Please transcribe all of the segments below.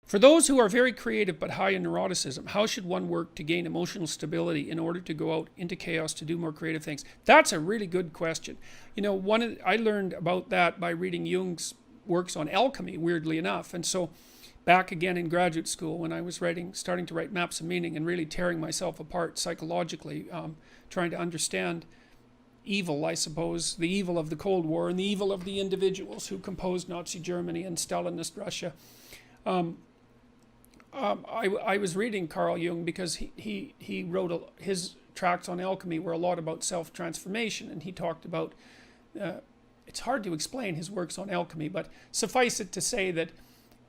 For those who are very creative but high in neuroticism, how should one work to gain emotional stability in order to go out into chaos to do more creative things? That's a really good question. You know, I learned about that by reading Jung's works on alchemy, weirdly enough. And so back again in graduate school when I was starting to write Maps of Meaning and really tearing myself apart psychologically, trying to understand evil, I suppose, the evil of the Cold War and the evil of the individuals who composed Nazi Germany and Stalinist Russia. I was reading Carl Jung because he wrote his tracts on alchemy were a lot about self-transformation, and he talked about, it's hard to explain his works on alchemy, but suffice it to say that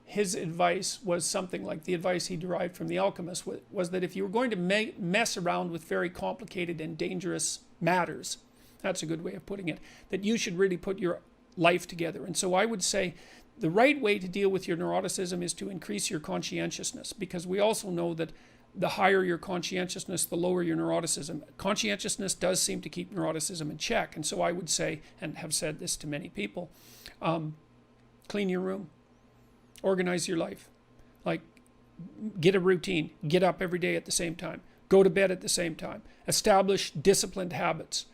his advice was something like the advice he derived from the alchemist was that if you were going to mess around with very complicated and dangerous matters, that's a good way of putting it, that you should really put your life together. And so I would say the right way to deal with your neuroticism is to increase your conscientiousness, because we also know that the higher your conscientiousness, the lower your neuroticism. Conscientiousness does seem to keep neuroticism in check. And so I would say, and have said this to many people, clean your room, organize your life, like get a routine, get up every day at the same time, go to bed at the same time, establish disciplined habits.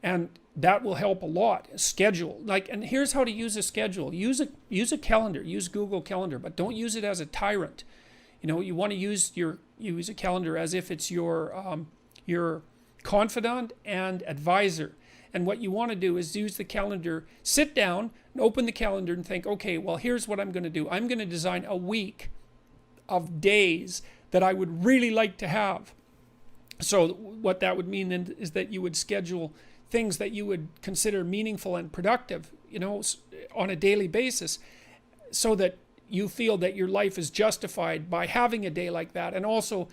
And that will help a lot. Schedule, and here's how to use a schedule. Use a calendar, use Google Calendar, but don't use it as a tyrant. You know, you want to use a calendar as if it's your confidant and advisor. And what you want to do is use the calendar, sit down and open the calendar and think, okay, well, here's what I'm going to do. I'm going to design a week of days that I would really like to have. So what that would mean then is that you would schedule things that you would consider meaningful and productive, you know, on a daily basis, so that you feel that your life is justified by having a day like that, and also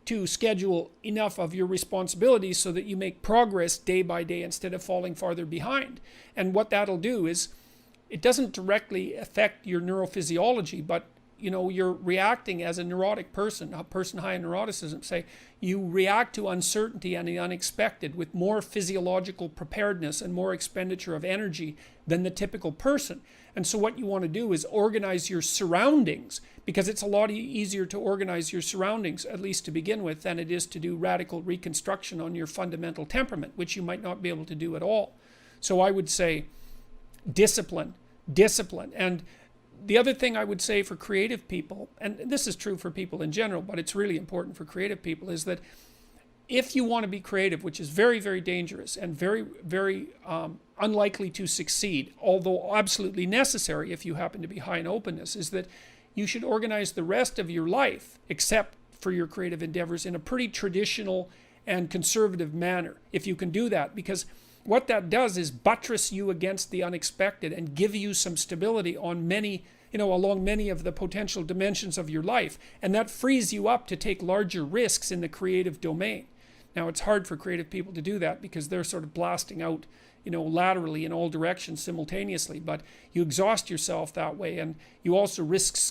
to schedule enough of your responsibilities so that you make progress day by day instead of falling farther behind. And what that'll do is, it doesn't directly affect your neurophysiology, but you know, you're reacting as a neurotic person, a person high in neuroticism, say, you react to uncertainty and the unexpected with more physiological preparedness and more expenditure of energy than the typical person. And so what you want to do is organize your surroundings, because it's a lot easier to organize your surroundings, at least to begin with, than it is to do radical reconstruction on your fundamental temperament, which you might not be able to do at all. So I would say discipline. And the other thing I would say for creative people, and this is true for people in general, but it's really important for creative people, is that if you want to be creative, which is very, very dangerous and very, very unlikely to succeed, although absolutely necessary if you happen to be high in openness, is that you should organize the rest of your life, except for your creative endeavors, in a pretty traditional and conservative manner, if you can do that. Because what that does is buttress you against the unexpected and give you some stability on many, you know, along many of the potential dimensions of your life. And that frees you up to take larger risks in the creative domain. Now, it's hard for creative people to do that because they're sort of blasting out, you know, laterally in all directions simultaneously. But you exhaust yourself that way, and you also risk